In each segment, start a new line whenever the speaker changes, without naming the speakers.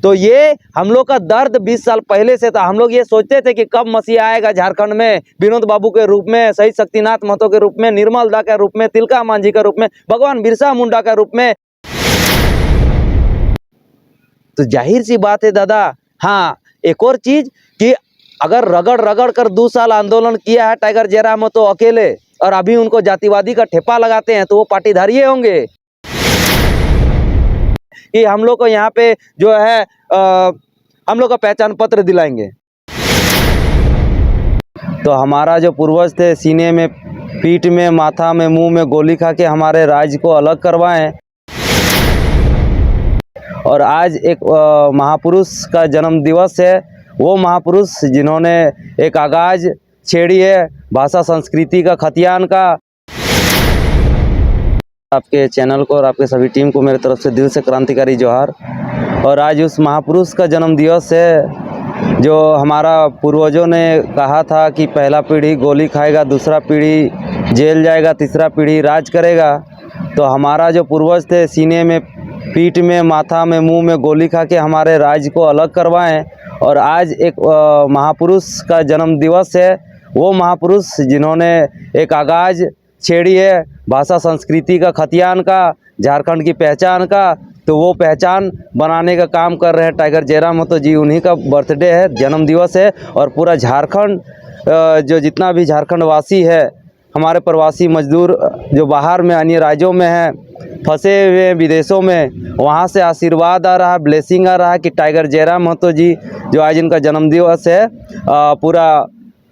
तो ये हम लोग का दर्द 20 साल पहले से था। हम लोग ये सोचते थे कि कब मसीहा आएगा झारखंड में, विनोद बाबू के रूप में, शहीद शक्तिनाथ महतो के रूप में, निर्मल दा के रूप में, तिलका मांझी के रूप में, भगवान बिरसा मुंडा के रूप में। तो जाहिर सी बात है दादा। हाँ, एक और चीज कि अगर रगड़ रगड़ कर 2 साल आंदोलन किया है टाइगर जयराम महतो अकेले, और अभी उनको जातिवादी का ठेपा लगाते हैं, तो वो पाटीधारी होंगे कि हम लोग को यहाँ पे जो है हम लोग का पहचान पत्र दिलाएंगे। तो हमारा जो पूर्वज थे, सीने में, पीठ में, माथा में, मुंह में गोली खा के हमारे राज्य को अलग करवाएं, और आज एक महापुरुष का जन्म दिवस है। वो महापुरुष जिन्होंने एक आगाज छेड़ी है भाषा संस्कृति का खतियान का। आपके चैनल को और आपके सभी टीम को मेरे तरफ से दिल से क्रांतिकारी जोहार। और आज उस महापुरुष का जन्म दिवस है जो हमारा पूर्वजों ने कहा था कि पहला पीढ़ी गोली खाएगा, दूसरा पीढ़ी जेल जाएगा, तीसरा पीढ़ी राज करेगा। तो हमारा जो पूर्वज थे, सीने में, पीठ में, माथा में, मुंह में गोली खा के हमारे राज्य को अलग करवाएं, और आज एक महापुरुष का जन्म दिवस है। वो महापुरुष जिन्होंने एक आगाज छेड़ी है भाषा संस्कृति का खतियान का, झारखंड की पहचान का। तो वो पहचान बनाने का काम कर रहे हैं टाइगर जयराम महतो जी। उन्हीं का बर्थडे है, जन्म दिवस है। और पूरा झारखंड, जो जितना भी झारखंड वासी है, हमारे प्रवासी मजदूर जो बाहर में अन्य राज्यों में हैं, फंसे हुए विदेशों में, वहाँ से आशीर्वाद आ रहा है, ब्लेसिंग आ रहा है कि टाइगर जयराम महतो जी जो आज इनका जन्मदिवस है, पूरा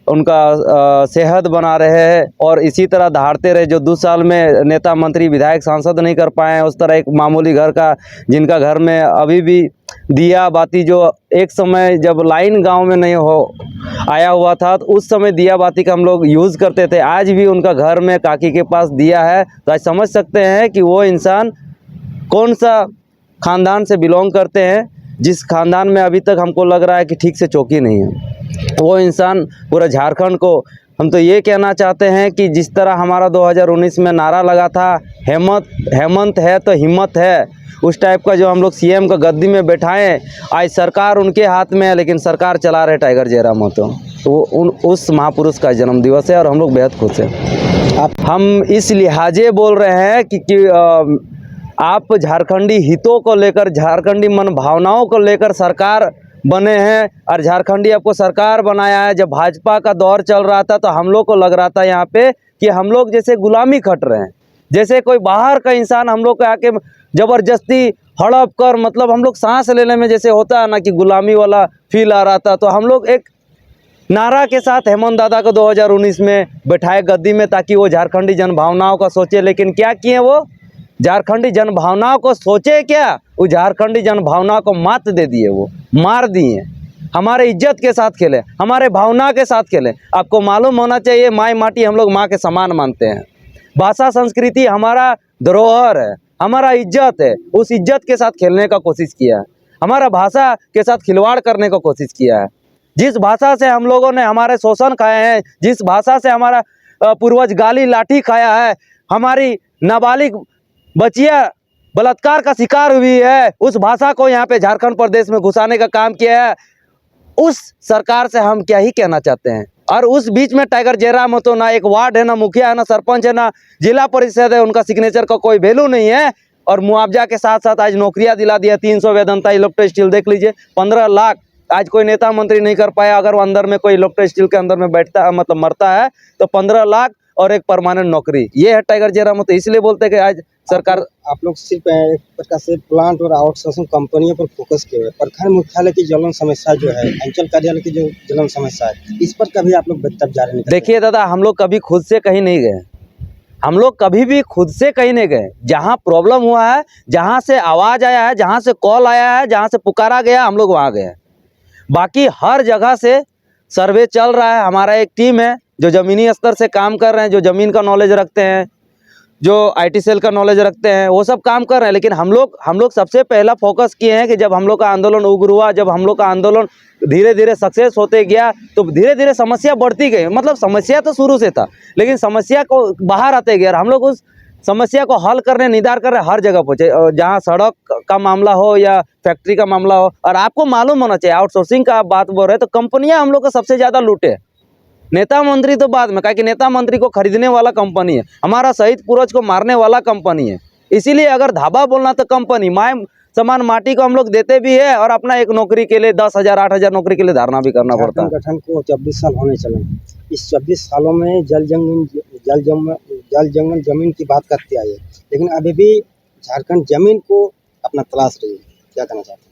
उनका सेहत बना रहे हैं और इसी तरह दहाड़ते रहे। जो 2 साल में नेता मंत्री विधायक सांसद नहीं कर पाए, उस तरह एक मामूली घर का, जिनका घर में अभी भी दिया बाती, जो एक समय जब लाइन गांव में नहीं आया हुआ था, तो उस समय दिया बाती का हम लोग यूज़ करते थे, आज भी उनका घर में काकी के पास दिया है। तो आज समझ सकते हैं कि वो इंसान कौन सा ख़ानदान से बिलोंग करते हैं, जिस ख़ानदान में अभी तक हमको लग रहा है कि ठीक से चौकी नहीं है। वो इंसान पूरा झारखंड को, हम तो ये कहना चाहते हैं कि जिस तरह हमारा 2019 में नारा लगा था, हेमंत है तो हिम्मत है, उस टाइप का जो हम लोग सीएम का गद्दी में बैठाएं, आज सरकार उनके हाथ में है, लेकिन सरकार चला रहे टाइगर जयराम महतो। तो उस महापुरुष का जन्म दिवस है और हम लोग बेहद खुश हैं। हम इस लिहाजे बोल रहे हैं कि आप झारखंडी हितों को लेकर, झारखंडी मन भावनाओं को लेकर सरकार बने हैं, और झारखंडी आपको सरकार बनाया है। जब भाजपा का दौर चल रहा था तो हम लोग को लग रहा था यहाँ पे कि हम लोग जैसे गुलामी खट रहे हैं, जैसे कोई बाहर का इंसान हम लोग को आके ज़बरदस्ती हड़प कर, मतलब हम लोग सांस लेने में जैसे होता है ना कि गुलामी वाला फील आ रहा था। तो हम लोग एक नारा के साथ हेमंत दादा को 2019 में बैठाए गद्दी में, ताकि वो झारखंडी जनभावनाओं का सोचे। लेकिन क्या किए वो? झारखंडी जनभावनाओं को सोचे क्या, वो झारखंडी जनभावना को मात दे दिए, वो मार दिए। हमारे इज्जत के साथ खेले, हमारे भावना के साथ खेले। आपको मालूम होना चाहिए, माई माटी हम लोग माँ के समान मानते हैं। भाषा संस्कृति हमारा धरोहर है, हमारा इज्जत है। उस इज्जत के साथ खेलने का कोशिश किया है, हमारा भाषा के साथ खिलवाड़ करने का कोशिश किया है। जिस भाषा से हम लोगों ने हमारे शोषण खाए हैं, जिस भाषा से हमारा पूर्वज गाली लाठी खाया है, हमारी नाबालिग बच्चियां बलात्कार का शिकार हुई है, उस भाषा को यहाँ पे झारखंड प्रदेश में घुसाने का काम किया है। उस सरकार से हम क्या ही कहना चाहते हैं। और उस बीच में टाइगर जयराम महतो, ना एक वार्ड है, ना मुखिया है, ना सरपंच है, ना जिला परिषद है, उनका सिग्नेचर का कोई वैल्यू नहीं है। और मुआवजा के साथ साथ आज नौकरियां दिला दिया, 300 वेतनता इलेक्ट्रो स्टील देख लीजिए, 15 लाख। आज कोई नेता मंत्री नहीं कर पाया। अगर वो अंदर में कोई इलेक्ट्रो स्टील के अंदर में बैठता है, मतलब मरता है, तो 15 लाख और एक परमानेंट नौकरी, ये है टाइगर जयराम महतो। इसलिए बोलते हैं कि आज सरकार,
आप लोग सिर्फ एक प्रकार से प्लांट और आउटसोर्सिंग कंपनियों पर फोकस किए हुए, प्रखंड मुख्यालय की ज्वलन समस्या जो है, अंचल कार्यालय की जो ज्वलन समस्या है, इस पर कभी आप लोग तब जा रहे हैं?
देखिए दादा, हम लोग कभी खुद से कहीं नहीं गए, हम लोग कभी भी खुद से कहीं नहीं गए। जहाँ प्रॉब्लम हुआ है, जहाँ से आवाज़ आया है, जहाँ से कॉल आया है, जहाँ से पुकारा गया, हम लोग वहाँ गए। बाकी हर जगह से सर्वे चल रहा है। हमारा एक टीम है जो ज़मीनी स्तर से काम कर रहे हैं, जो ज़मीन का नॉलेज रखते हैं, जो आईटी सेल का नॉलेज रखते हैं, वो सब काम कर रहे हैं। लेकिन हम लोग सबसे पहला फोकस किए हैं कि जब हम लोग का आंदोलन उग्र हुआ, जब हम लोग का आंदोलन धीरे धीरे सक्सेस होते गया, तो धीरे धीरे समस्या बढ़ती गई। मतलब समस्या तो शुरू से था, लेकिन समस्या को बाहर आते गया। हम लोग उस समस्या को हल करने निदान कर रहे हर जगह पहुँचे, जहाँ सड़क का मामला हो या फैक्ट्री का मामला हो। और आपको मालूम होना चाहिए, आउटसोर्सिंग का आप बात बोल रहे हैं तो कंपनियां हम लोग को सबसे ज़्यादा लूटे, नेता मंत्री तो बाद में, कि नेता मंत्री को खरीदने वाला कंपनी है, हमारा शहीद पूर्वज को मारने वाला कंपनी है। इसीलिए अगर धाबा बोलना तो कंपनी माय समान माटी को हम लोग देते भी है और अपना एक नौकरी के लिए 10,000 8,000 नौकरी के लिए धारणा भी करना पड़ता है।
गठन को 24 साल होने चले हैं। इस 24 सालों में जल जंगल जमीन की बात करते आए, लेकिन अभी भी झारखंड जमीन को अपना तलाश रही है। क्या कहना चाहते हैं?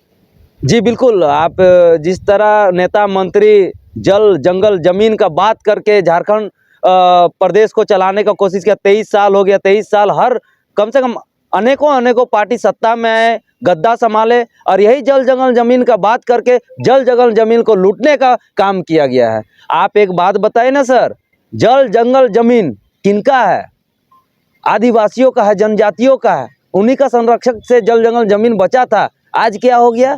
जी बिल्कुल, आप जिस तरह नेता मंत्री जल जंगल जमीन का बात करके झारखंड प्रदेश को चलाने का कोशिश किया, 23 साल हो गया, 23 साल हर कम से कम अनेकों पार्टी सत्ता में आए, गद्दा संभाले और यही जल जंगल जमीन का बात करके जल जंगल जमीन को लूटने का काम किया गया है। आप एक बात बताइए ना सर, जल जंगल जमीन किनका है? आदिवासियों का है, जनजातियों का है, उन्हीं का संरक्षक से जल जंगल जमीन बचा था। आज क्या हो गया?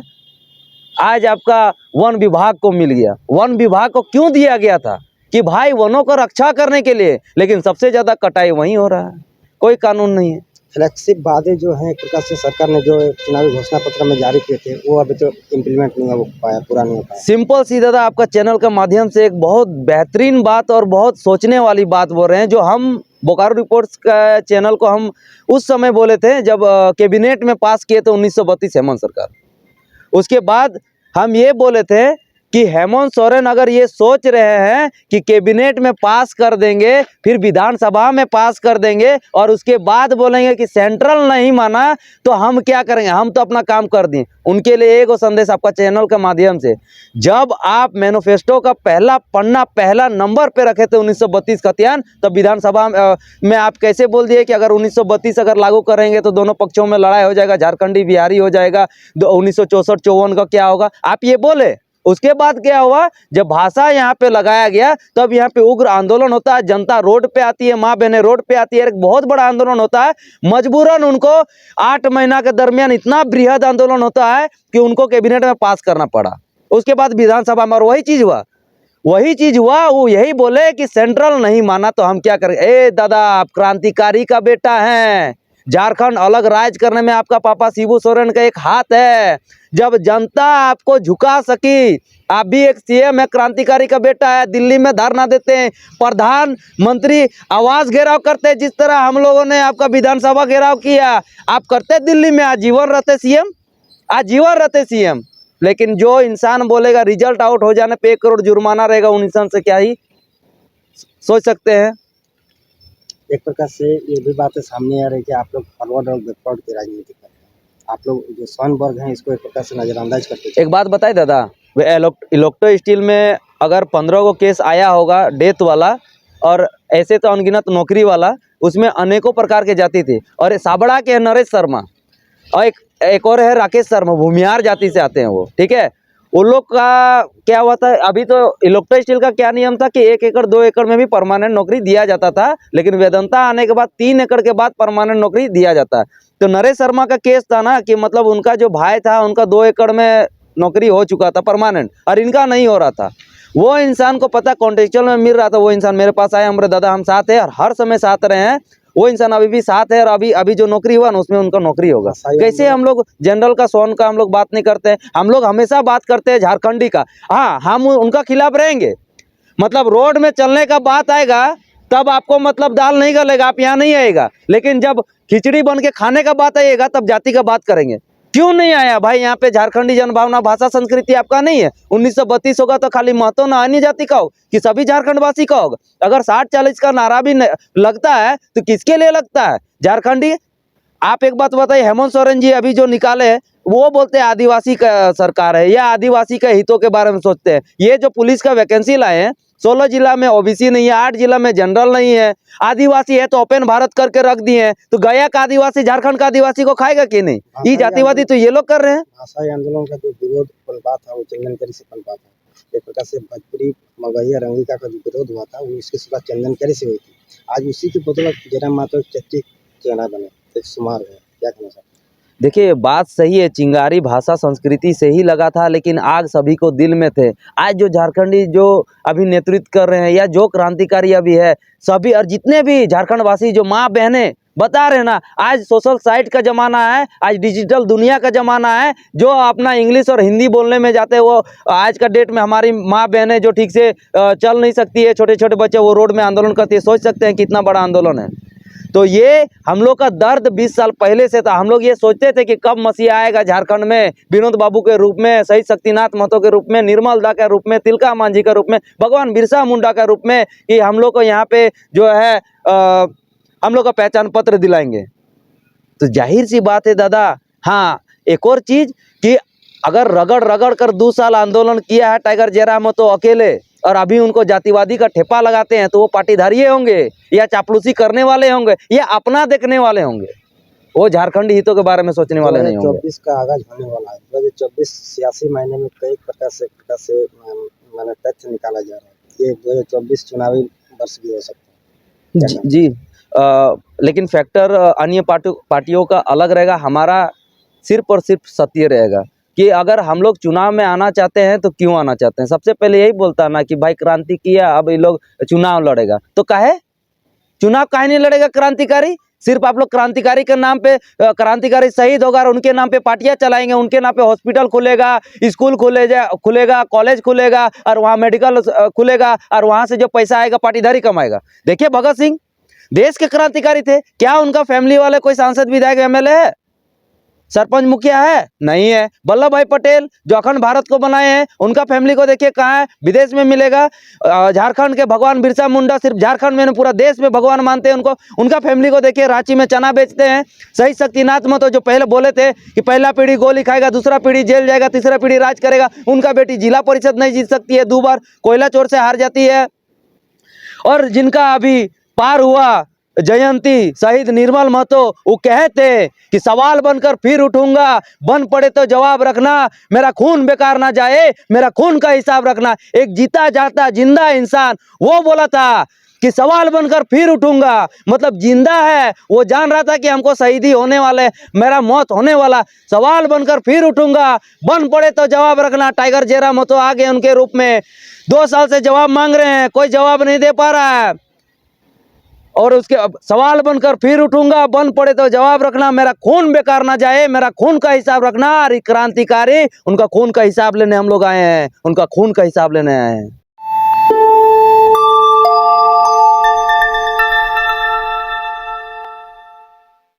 आज आपका वन विभाग को मिल गया। वन विभाग को क्यों दिया गया था? कि भाई वनों को रक्षा करने के लिए, लेकिन सबसे ज़्यादा कटाई वहीं हो रहा है, कोई कानून नहीं है।
फ्लैगशिप वादे जो हैं एक प्रकार से सरकार ने जो चुनावी घोषणा पत्र में जारी किए थे वो अभी तो इम्प्लीमेंट नहीं हो पाया, पूरा नहीं हो पाया।
सिंपल सी दादा, आपका चैनल का माध्यम से एक बहुत बेहतरीन बात और बहुत सोचने वाली बात बोल रहे हैं, जो हम बोकारो रिपोर्ट्स का चैनल को हम उस समय बोले थे जब कैबिनेट में पास किए थे 1932 हेमंत सरकार। उसके बाद हम ये बोले थे कि हेमंत सोरेन अगर ये सोच रहे हैं कि कैबिनेट में पास कर देंगे, फिर विधानसभा में पास कर देंगे और उसके बाद बोलेंगे कि सेंट्रल नहीं माना तो हम क्या करेंगे, हम तो अपना काम कर दिए। उनके लिए एक संदेश आपका चैनल के माध्यम से, जब आप मैनिफेस्टो का पहला पन्ना पहला नंबर पे रखे थे 1932 खतियान, तब विधानसभा में आप कैसे बोल दिए कि अगर 1932 अगर लागू करेंगे तो दोनों पक्षों में लड़ाई हो जाएगा, झारखंडी बिहारी हो जाएगा, 1964-54 का क्या होगा, आप ये बोले। उसके बाद क्या हुआ, जब भाषा यहाँ पे लगाया गया तब यहाँ पे उग्र आंदोलन होता है, जनता रोड पे आती है, माँ बहनें रोड पे आती है, एक बहुत बड़ा आंदोलन होता है। मजबूरन उनको 8 महीना के दरमियान इतना बृहद आंदोलन होता है कि उनको कैबिनेट में पास करना पड़ा। उसके बाद विधानसभा में वही चीज हुआ, वो यही बोले कि सेंट्रल नहीं माना तो हम क्या करें। ए दादा, आप क्रांतिकारी का बेटा हैं, झारखंड अलग राज्य करने में आपका पापा शिबू सोरेन का एक हाथ है। जब जनता आपको झुका सकी, आप भी एक सीएम है, क्रांतिकारी का बेटा है, दिल्ली में धरना देते हैं, प्रधानमंत्री आवास घेराव करते हैं, जिस तरह हम लोगों ने आपका विधानसभा घेराव किया, आप करते दिल्ली में, आजीवन रहते सीएम, आजीवन रहते सीएम। लेकिन जो इंसान बोलेगा रिजल्ट आउट हो जाने पे 1 करोड़ जुर्माना रहेगा, उन इंसान से क्या ही सोच सकते हैं।
एक प्रकार से ये भी बातें सामने आ रही है कि आप लोग फॉरवर्ड और बैकवर्ड की राजनीति करते हैं, आप लोग जो स्वर्ण वर्ग हैं इसको एक प्रकार से नजरअंदाज करते हैं।
एक बात बताए दादा, इलेक्ट्रो स्टील में अगर 15 को केस आया होगा डेथ वाला, और ऐसे तो अनगिनत नौकरी वाला, उसमें अनेकों प्रकार के जाति थे। और साबड़ा के नरेश शर्मा और एक और है राकेश शर्मा, भूमिहार जाति से आते हैं वो, ठीक है। उन लोग का क्या हुआ था, अभी तो इलेक्ट्रो स्टील का क्या नियम था कि 1 एकड़ 2 एकड़ में भी परमानेंट नौकरी दिया जाता था, लेकिन वेदांता आने के बाद 3 एकड़ के बाद परमानेंट नौकरी दिया जाता है। तो नरेश शर्मा का केस था ना कि मतलब उनका जो भाई था उनका 2 एकड़ में नौकरी हो चुका था परमानेंट, और इनका नहीं हो रहा था। वो इंसान को पता कॉन्ट्रेक्चुअल में मिल रहा था, वो इंसान मेरे पास आया, हमारे दादा हम साथ हैं और हर समय साथ रहे हैं, वो इंसान अभी भी साथ है, और अभी जो नौकरी हुआ ना उसमें उनका नौकरी होगा। कैसे हम लोग जनरल का सोन का हम लोग बात नहीं करते हैं, हम लोग हमेशा बात करते हैं झारखंडी का। हाँ, हम उनका खिलाफ रहेंगे, मतलब रोड में चलने का बात आएगा तब आपको मतलब दाल नहीं गलेगा, आप यहाँ नहीं आएगा, लेकिन जब खिचड़ी बन के खाने का बात आएगा तब जाति का बात करेंगे। क्यों नहीं आया भाई? यहाँ पे झारखंडी जनभावना भाषा संस्कृति आपका नहीं है। 1932 होगा तो खाली महतो ना अन्य जाति का हो कि सभी झारखंड वासी का होगा? अगर 60-40 का नारा भी लगता है तो किसके लिए लगता है? झारखंडी। आप एक बात बताइए, हेमंत सोरेन जी अभी जो निकाले वो बोलते हैं आदिवासी का सरकार है या आदिवासी के हितों के बारे में सोचते हैं। ये जो पुलिस का वैकेंसी लाए हैं, 16 जिला में ओबीसी नहीं है, 8 जिला में जनरल नहीं है, आदिवासी है तो ओपन भारत करके रख दिए हैं। तो गया का आदिवासी झारखंड का आदिवासी को खाएगा कि नहीं? ये जातिवादी तो ये लोग कर रहे हैं।
भाषाई आंदोलन का जो विरोध पनपा था वो चंदनकरी से पनपा था। एक प्रकार से भोजपुरी मगही रंगिका का जो विरोध हुआ था वो इसकी शुरुआत चंदनकरी से हुई थी। आज उसी की बदौलत जयराम मातो चट्टी चेहरा बने, एक शुमार है। क्या कहना चाहते हैं?
देखिए बात सही है, चिंगारी भाषा संस्कृति से ही लगा था, लेकिन आग सभी को दिल में थे। आज जो झारखंडी जो अभी नेतृत्व कर रहे हैं या जो क्रांतिकारी अभी है, सभी और जितने भी झारखंड वासी जो माँ बहनें बता रहे ना, आज सोशल साइट का ज़माना है, आज डिजिटल दुनिया का ज़माना है। जो अपना इंग्लिश और हिंदी बोलने में जाते हैं वो आज का डेट में हमारी माँ बहनें जो ठीक से चल नहीं सकती है, छोटे छोटे बच्चे वो रोड में आंदोलन करती है। सोच सकते हैं कितना बड़ा आंदोलन है। तो ये हम लोग का दर्द 20 साल पहले से था। हम लोग ये सोचते थे कि कब मसीहा आएगा झारखंड में, विनोद बाबू के रूप में, शहीद शक्तिनाथ महतो के रूप में, निर्मल दा के रूप में, तिलका मांझी के रूप में, भगवान बिरसा मुंडा के रूप में, कि हम लोग को यहाँ पे जो है हम लोग का पहचान पत्र दिलाएंगे। तो जाहिर सी बात है दादा। हाँ, एक और चीज़ कि अगर रगड़ रगड़ कर 2 साल आंदोलन किया है टाइगर जयराम महतो अकेले, और अभी उनको जातिवादी का ठेपा लगाते हैं, तो वो पाटीधारी होंगे या चापलूसी करने वाले होंगे या अपना देखने वाले होंगे? वो झारखंडी हितों के बारे में सोचने वाले नहीं होंगे।
2024 का आगाज होने वाला है। 2024 86 महीने में कई प्रकार से माने तथ्य निकाला जा रहा है। ये 2024 चुनावी वर्ष भी हो सकता है।
जी, लेकिन फैक्टर अन्य पार्टियों का अलग रहेगा, हमारा सिर्फ और सिर्फ सत्य रहेगा कि अगर हम लोग चुनाव में आना चाहते हैं तो क्यों आना चाहते हैं। सबसे पहले यही बोलता ना कि भाई क्रांति किया, अब ये लोग चुनाव लड़ेगा, तो काहे चुनाव काहे नहीं लड़ेगा क्रांतिकारी? सिर्फ आप लोग क्रांतिकारी के नाम पे, क्रांतिकारी शहीद होगा और उनके नाम पे पार्टियां चलाएंगे, उनके नाम पे हॉस्पिटल खुलेगा, स्कूल खुलेगा, कॉलेज खुलेगा और वहाँ मेडिकल खुलेगा, और वहाँ से जो पैसा आएगा पाटीदारी कमाएगा। देखिए भगत सिंह देश के क्रांतिकारी थे, क्या उनका फैमिली वाले कोई सांसद विधायक एमएलए है, सरपंच मुखिया है? नहीं है। वल्लभ भाई पटेल जो अखंड भारत को बनाए हैं, उनका फैमिली को देखिए कहाँ है, विदेश में मिलेगा। झारखंड के भगवान बिरसा मुंडा सिर्फ झारखंड में नहीं पूरा देश में भगवान मानते हैं उनको, उनका फैमिली को देखिए रांची में चना बेचते हैं। शहीद शक्तिनाथ महतो जो पहले बोले थे कि पहला पीढ़ी गोली खाएगा, दूसरा पीढ़ी जेल जाएगा, तीसरा पीढ़ी राज करेगा, उनका बेटी जिला परिषद नहीं जीत सकती है, 2 बार कोयला चोर से हार जाती है। और जिनका अभी पार हुआ जयंती शहीद निर्मल महतो, वो कहते कि सवाल बनकर फिर उठूंगा, बन पड़े तो जवाब रखना, मेरा खून बेकार ना जाए, मेरा खून का हिसाब रखना। एक जीता जाता जिंदा इंसान वो बोला था कि सवाल बनकर फिर उठूंगा, मतलब जिंदा है, वो जान रहा था कि हमको शहीदी होने वाले, मेरा मौत होने वाला, सवाल बनकर फिर उठूंगा, बन पड़े तो जवाब रखना। टाइगर जयराम महतो आ गए उनके रूप में, 2 साल से जवाब मांग रहे हैं, कोई जवाब नहीं दे पा रहा है। और उसके सवाल बनकर फिर उठूंगा, बन पड़े तो जवाब रखना, मेरा खून बेकार ना जाए, मेरा खून का हिसाब रखना। क्रांतिकारी उनका खून का हिसाब लेने हम लोग आए हैं, उनका खून का हिसाब लेने आए हैं।